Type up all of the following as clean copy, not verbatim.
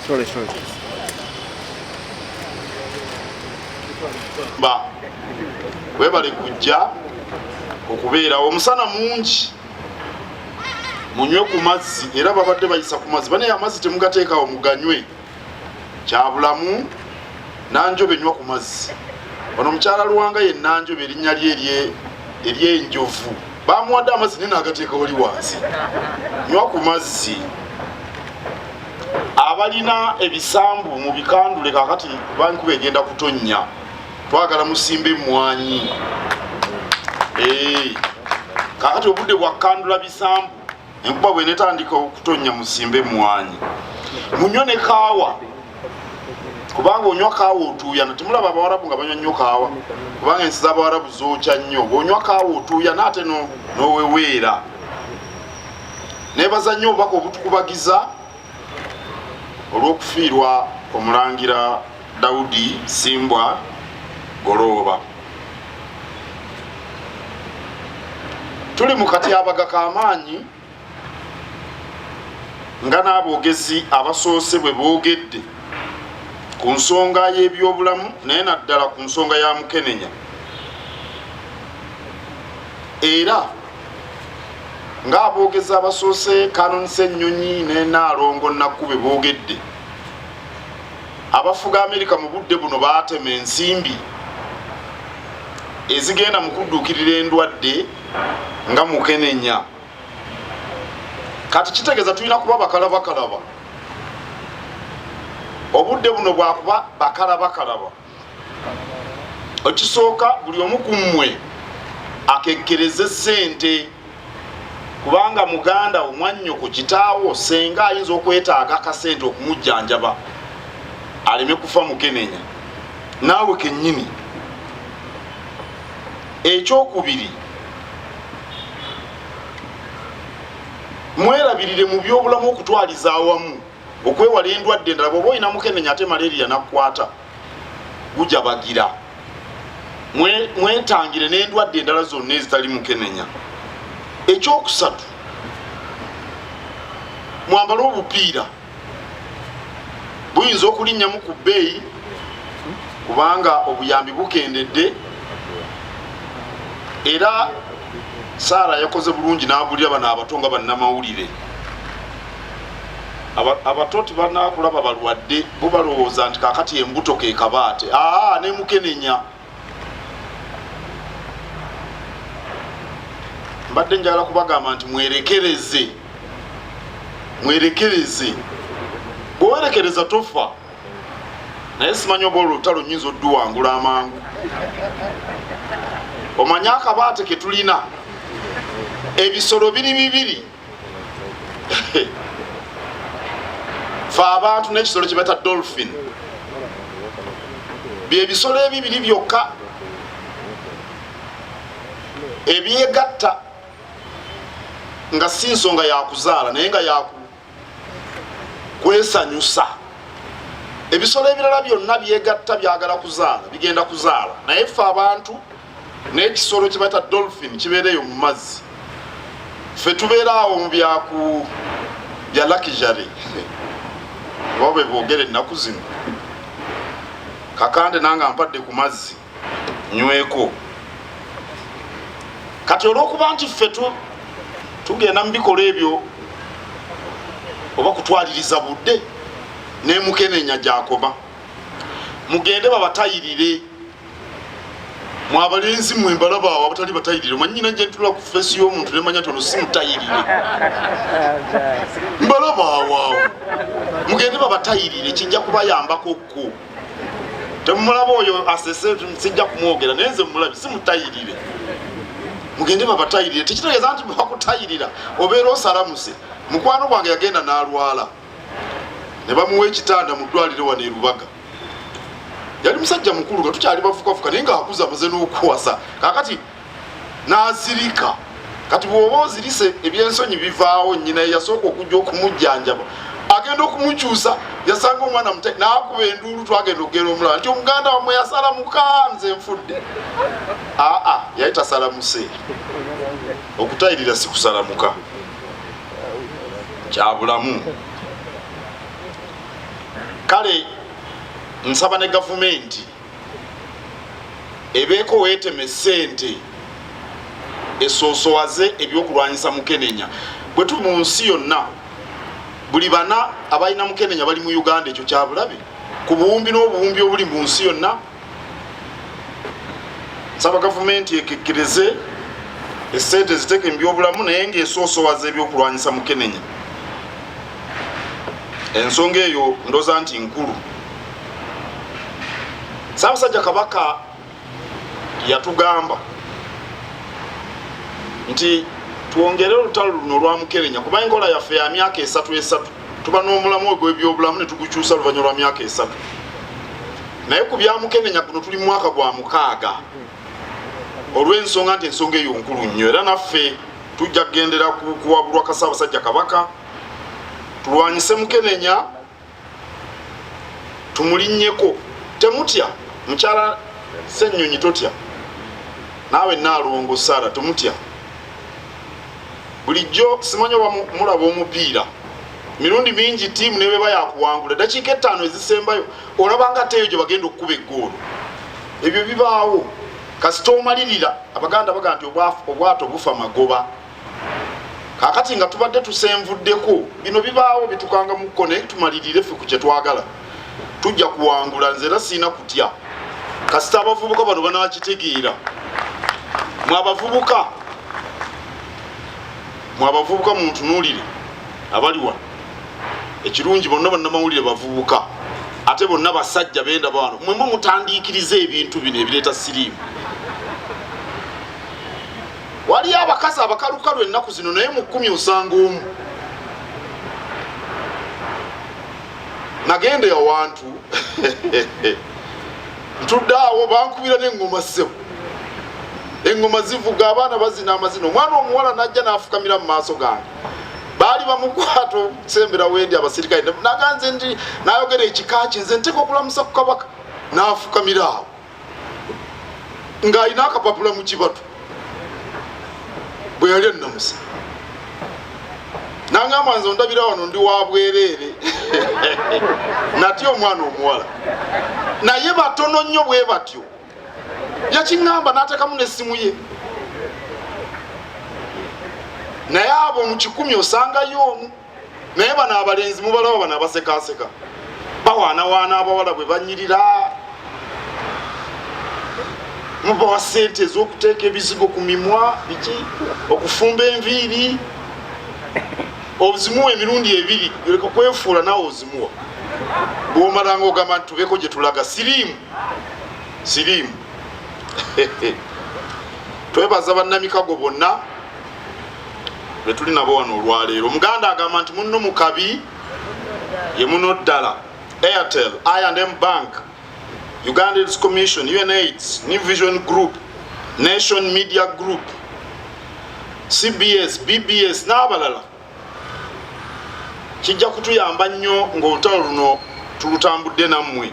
Sorry. Webale kujja okubeera omusana mungi munywe ku mazzi era babadde bayisa ku mazzi bane amazzi temugateekawo muganywe kyabulamu nanjobe nywa ku mazzi ono omukyala Luwanga ye nanjobe erinnya lye ery'enjovu bamuwadde amazzi naye n'agateeka wali wansi nywa ku mazzi abalina ebisambu mu bikandule kakati bankuba egenda kutonnya twagala musimbe emmwanyi kakati obudde bwakandula bisambu enkuba bwenetandika okutonya musimbe emmwanyi munywe ne kaawa kubanga onywa kaawa otuuyana temulaba abawarabu nga banywa nnyo kaawa kubanga ensi z'abawarabu zookya nnyo bw'onywa kaawa otuuyana ate n'oweweera nebaza nnyo obubaka obutukubagiza olw'okufiirwa omulangira Daudi Simbwa Golooba. Tuli mu katyabaga k'amaanyi nga n'aboogezi abasoose bwe boogedde ku nsonga y'ebyobulamu naye naddala ku nsonga ya Mukenenya era ng'aboogezi abasoose Canon Ssenyonyi ne Naalongo Nakku bwe boogedde abafuga Amerika mu budde buno baatema ensimbi ezigenda mu kudduukirira endwadde nga Mukenenya kati kitegeeza tulina kuba bakalabakalaba obudde buno bwakuba bakalabakalaba ekisooka buli omu ku mmwe akekkereze ssente kubanga muganda omwannyoko kitaawo senga ayinza okwetaaga akasente okumujjanjaba aleme kufa Mukenenya naawe kennyini. Ekyokubiri mwerabirire mu byobulamu okutwaliza awamu okwewala endwadde endala bw'oba olina Mukenenya ate malaria nakukwata gujabagira mwetangire n'endwadde endala zonna ezitali Mukenenya. Ekyokusatu mwambale obupiira buyinza okulinnyamu ku bbeeyi kubanga obuyambi bukendedde era Saara yakoze bulungi n'abulira bano abato nga bannamawulire abato tibanakulaba balwadde bo balowooza nti kakati embuto ke kabaate ne Mukenenya. Mbadde njagala kubagamba nti mwerekereze bw'owerekereza tofa naye simanyi oba olutalo nnyinza odduwangula amangu. Omanye akabaate ke tulina ebisolo biri bibiri fe abantu n'ekisolo kye bata dolphin byebisolo ebibiri byokka ebyegatta nga si nsonga yakuzaala naye nga yakwesanyusa. Ebisolo ebirala byonna byegatta byagala kuzaala bigenda kuzaala naye ffe abantu n'ekisolo kye bata dolphin kibeereyo mu mazzi ffe tubeera awo mu bya luxury oba bwe boogera ennaku zino kakande nange ampadde ku mazzi nyweko. Kati olw'okuba nti ffe tugenda mu bikolwa ebyo oba kutwaliriza budde ne Mukenenya gy'akoma mugende babatayirire mwabalenzi mwe mbalaba awo abatali batayirire manyina gye ntula ku feesi y'omuntu nemanya tono si mutayirire mbalaba awo mugende babatayirire kijja kubayambako kko temumulaba oyo asese sijja kumwogera naye nze mulabi si mutayirire mugende babatayirire tekitegeeza nti bakutayirira obeera osalamuse. Mukwano gwange yagenda n'alwala ne bamuwa ekitanda mu ddwaliro wano e Lubaga yali musajja mukulu nga tukyali bafukafuka naye nga akuza amaze n'okuwasa kakati n'azirika. Kati bw'oba ozirise ebyensonyi bivaawo nnyina yasooka okujja okumujjanjaba agenda okumukyusa yasanga omwana n'akuba enduulu twagenda okugera omulala nti omuganda wamwe yasalamuka nze nfudde. Yali tasalamuse okutayirira si kusalamuka kyabulamu. kale nsaba ne gavumenti ebeeko weeteme ssente esoosowaze ebyokulwanyisa mukenenya. Bwe tuli mu nsi yonna buli bana abalina mukenenya bali mu Uganda, ekyo kyabulabe ku buwumbi n'obuwumbi obuli mu nsi yonna. Nsaba gavumenti ekekkereze essente ziteeke mu byobulamu naye ng'esoosowaza ebyokulwanyisa mukenenya. Ensonga eyo ndooza nti nkulu. Ssaabasajja Kabaka yatugamba nti twongere olutalo luno olwa mukenenya kuba enkola yaffe ya myaka esatu tuba n'omulamu ogw'ebyobulamu ne tugukyusa oluvannyuma lwa myaka esatu. Naye ku bya mukenenya kuno tuli mu mwaka gwa 6 olw'ensonga nti ensonga eyo nkulu nnyo, era naffe tujja kugendera kuwabulwa ka Ssaabasajja Kabaka tulwanyise mukenenya tumulinnyeko. Temutya mukyala Ssennyonyi, totya naawe Naalongo Saara, temutya. Bulijjo simanyi oba mulaba omupiira mirundi mingi tiimu ne beba yakuwangula dakiika 5 ezisembayo olaba nga teyo gye bagenda okukuba eggoolo. Ebyo bibaawo kasita omalirira. Abaganda baga nti obwato bufa magoba. Kakati nga tubadde tusenvuddeko bino bibaawo bitukanga mukko naye tumalirire ffe ku kye twagala tujja kuwangula. Nze era siina kutya kasita abavubuka bano banakitegeera. Mwabavubuka muntunuulire abali wano ekirungi bonna bannamawulire bavubuka ate bonna basajja benda bano mwemwe mutandiikiriza ebintu bino ebireeta siriimu. Waliyo abakazi abakalukalu ennaku zino naye mu 10 osanga omu. Nagende awantu ntudde awo bankubira n'engoma ssebo, engoma zivuga abaana bazina amazina. Omwana omuwala najja n'afukamira mu maaso gange, baali bamukwata okusembera wendi abasirikale naganze ndi nayogera ekika kye nze nteka okulamusa ku Kabaka n'afukamira awo ng'alina akapapula mu kibatu bwe yali ennamusa. Nangamba nze ondabira wano ndi wa bwereere natya omwana omuwala naye batono nnyo bwe batyo. Yakiŋŋamba n'ateekamu n'essimu ye. Naye abo mu 10 osangayo omu. Naye bano abalenzi mubalaba bano abasekaaseka bawaanawaana abawala bwe banyirira. Mubawa ssente ez'okuteeka ebizigo ku mimwa biki okufumba enviiri ozimuwa emirundi 2 leka kwefuula naawe ozimuwa. Bw'omalanga ogamba nti tubeeko gye tulaga siriimu. Twebaza bannamikago bonna be tuli nabo wano olwaleero. Omuganda agamba nti munno mukabi ye muno ddala. Airtel, I&M Bank, Uganda AIDS Commission, UNAIDS, New Vision Group, Nation Media Group, CBS, BBS n'abalala kijja kutuyamba nnyo ng'olutalo luno tulutambudde nammwe.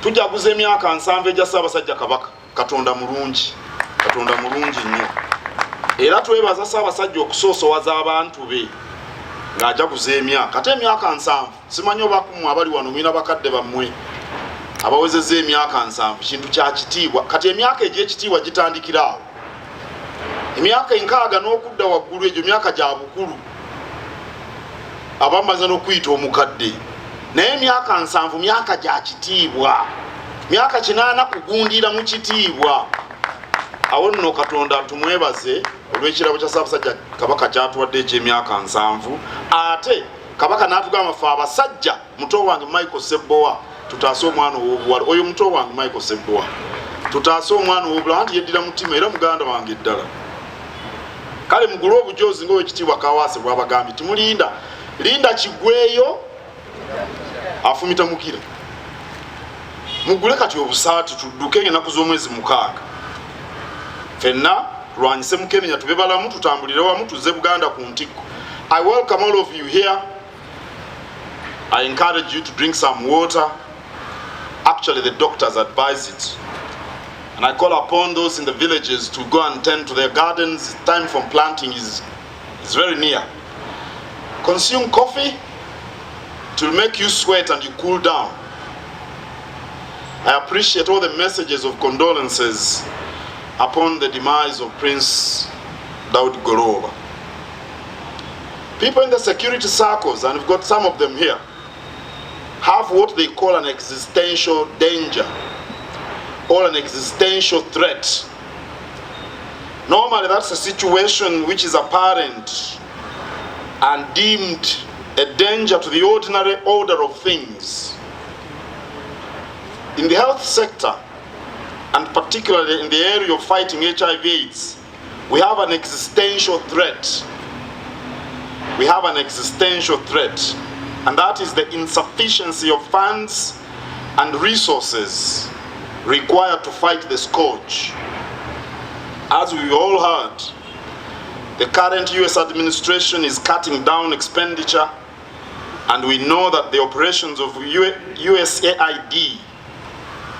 Tujaguza emyaka 7 egya Ssaabasajja Kabaka. Katonda mulungi nnyo. Era twebaza Ssaabasajja okusoosowaza abantu be ng'ajaguza emyaka. Ate emyaka 7 simanyi oba kumwe abali wano mwina bakadde bammwe abawezezza emyaka 7 kintu kya kitiibwa. Kati emyaka egy'ekitiibwa gitandikira awo. Emyaka 6 n'okudda waggulu egyo myaka gya bukulu abamaze n'okuyita omukadde. Naye emyaka 7 myaka gya kitiibwa. Myaka 8 kugundira mu kitiibwa. Awo nno Katonda tumwebaze olw'ekirabo kya Ssaabasajja Kabaka kyatuwadde eky'emyaka 7. Ate Kabaka n'atugamba ffe abasajja muto wange Michael Sebowa tutaase omwana ow'obuwala. Oyo muto wange Michael Sebowa tutaase omwana ow'obuwala anti yeddira mutima era muganda wange eddala. Kale mugule obujoozi ng'owekitiibwa Kawaase bw'abagambye timulinda linda kigweyo afumita mukira. Mugule kati obusaati tudduke ennaku z'omwezi 6. Fenna tulwanyise mukenenya tube balamu tutambulire wamu tuzze Buganda ku ntikko. I welcome all of you here. I encourage you to drink some water. Actually, the doctors advise it. And I call upon those in the villages to go and tend to their gardens. Time for planting is very near. Consume coffee. It will make you sweat and you cool down. I appreciate all the messages of condolences upon the demise of Prince Daud Goroba. People in the security circles, and we've got some of them here, have what they call an existential danger or an existential threat. Normally that's a situation which is apparent and deemed a danger to the ordinary order of things. In the health sector, and particularly in the area of fighting HIV/AIDS, we have an existential threat. We have an existential threat, and that is the insufficiency of funds and resources required to fight the scourge. As we all heard, the current US administration is cutting down expenditure, and we know that the operations of USAID,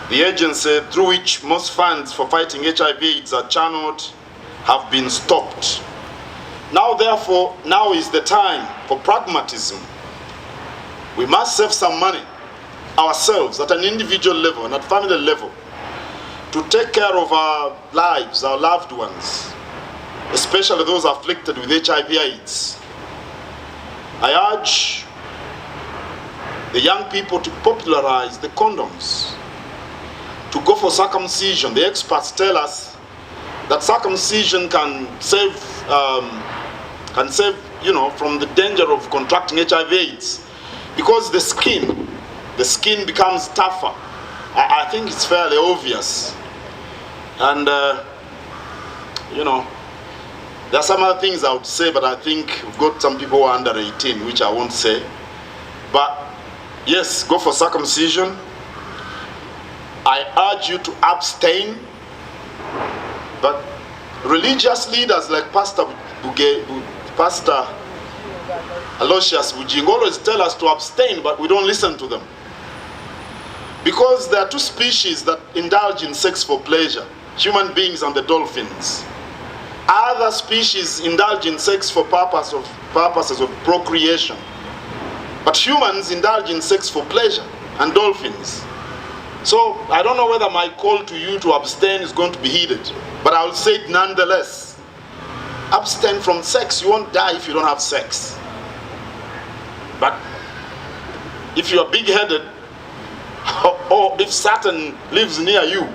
the agency through which most funds for fighting HIV/AIDS are channeled, have been stopped. Now, therefore, now is the time for pragmatism. We must save some money ourselves at an individual level and at family level to take care of our lives, our loved ones, especially those afflicted with HIV/AIDS. I urge the young people to popularize the condoms, to go for circumcision. The experts tell us that circumcision can save from the danger of contracting HIV/AIDS, because the skin becomes tougher. I think it's fairly obvious. And there are some other things I would say, but I think we've got some people who are under 18, which I won't say. But yes, go for circumcision. I urge you to abstain. But religious leaders like Pastor Aloysius Bujingo always tell us to abstain, but we don't listen to them. Because there are two species that indulge in sex for pleasure: human beings and the dolphins. Other species indulge in sex for purposes of procreation. But humans indulge in sex for pleasure, and dolphins. So I don't know whether my call to you to abstain is going to be heeded, but I'll say it nonetheless. Abstain from sex. You won't die if you don't have sex. But if you are big-headed, or if Satan lives near you,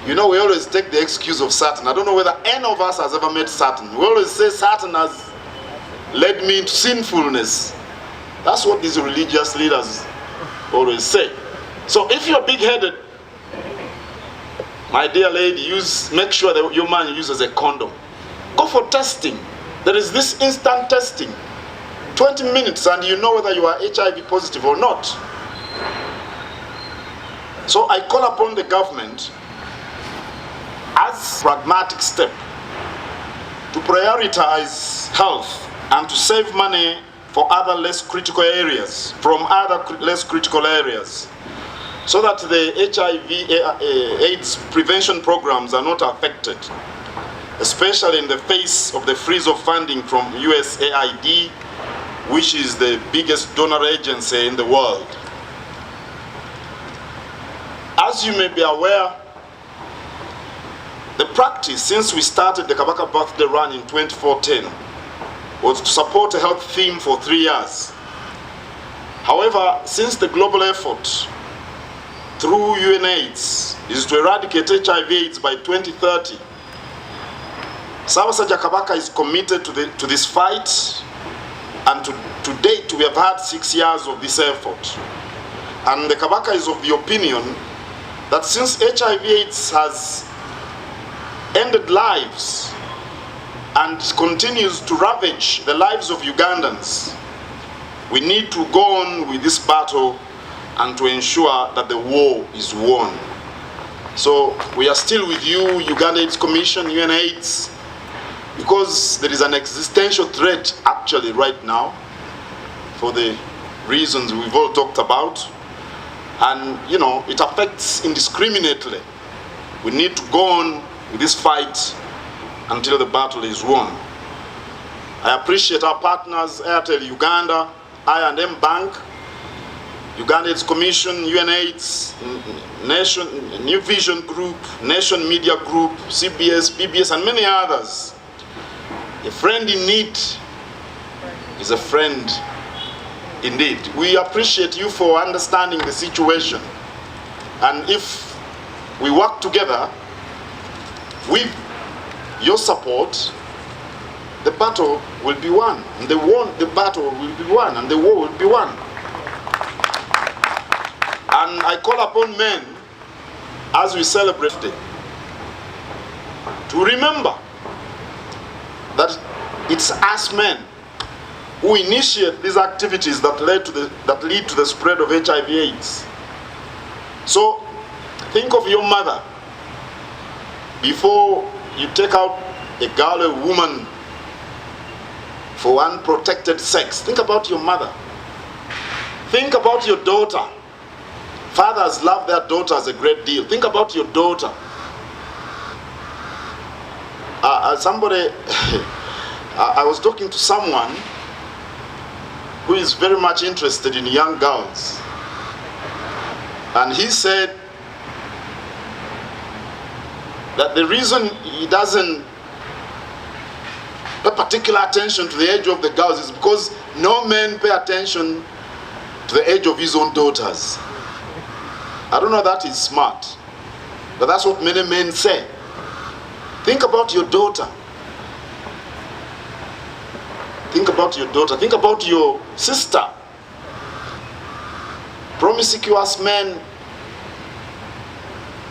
we always take the excuse of Satan. I don't know whether any of us has ever met Satan. We always say Satan has led me into sinfulness. That's what these religious leaders always say. So if you're big-headed, my dear lady, make sure that your man uses a condom. Go for testing. There is this instant testing. 20 minutes and you know whether you are HIV positive or not. So I call upon the government, as a pragmatic step, to prioritize health and to save money for other less critical areas, so that the HIV/AIDS prevention programs are not affected, especially in the face of the freeze of funding from USAID, which is the biggest donor agency in the world. As you may be aware, the practice since we started the Kabaka birthday run in 2014 was to support a health theme for 3 years. However, since the global effort through UNAIDS is to eradicate HIV/AIDS by 2030, Ssaabasajja Kabaka is committed to this fight, and to date we have had 6 years of this effort. And the Kabaka is of the opinion that since HIV/AIDS has ended lives and continues to ravage the lives of Ugandans, we need to go on with this battle and to ensure that the war is won. So we are still with you, Uganda AIDS Commission, UNAIDS, because there is an existential threat actually right now for the reasons we've all talked about. And it affects indiscriminately. We need to go on with this fight until the battle is won. I appreciate our partners, Airtel Uganda, I&M Bank, Uganda AIDS Commission, UNAIDS, Nation, New Vision Group, Nation Media Group, CBS, PBS, and many others. A friend in need is a friend indeed. We appreciate you for understanding the situation. And if we work together with your support, the battle will be won. And the battle will be won, and the war will be won. And I call upon men, as we celebrate today, to remember that it's us men who initiate these activities that lead to the spread of HIV/AIDS. So think of your mother before you take out a girl or a woman for unprotected sex. Think about your mother. Think about your daughter. Fathers love their daughters a great deal. Think about your daughter. I was talking to someone who is very much interested in young girls, and he said that the reason he doesn't pay particular attention to the age of the girls is because no men pay attention to the age of his own daughters. I don't know that is smart, but that's what many men say. Think about your daughter. Think about your daughter. Think about your sister. Promiscuous men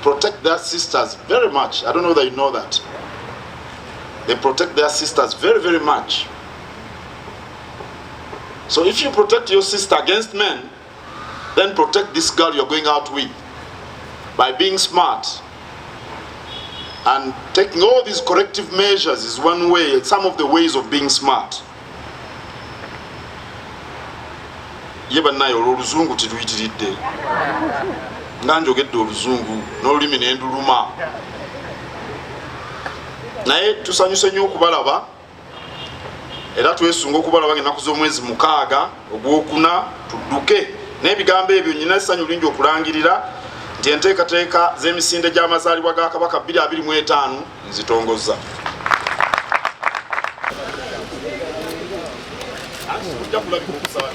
protect their sisters very much. I don't know that you know that. They protect their sisters very, very much. So if you protect your sister against men, then protect this girl you're going out with by being smart. And taking all these corrective measures is one way, some of the ways of being smart. Yeba nayo oluzungu tituyitiridde. Nga njogedde oluzungu n'olulimi ne nduluma. Naye tusanyuse nnyo okubalaba era twesunga okubalaba ng'ennaku z'omwezi 6 Ogwokuna tudduke. N'ebigambo ebyo nnyina essanyu lingi okulangirira nti enteekateeka z'emisinde gy'amazaalibwa ga Kabaka 2025 nzitongozza. Ojja kulabika okusaba.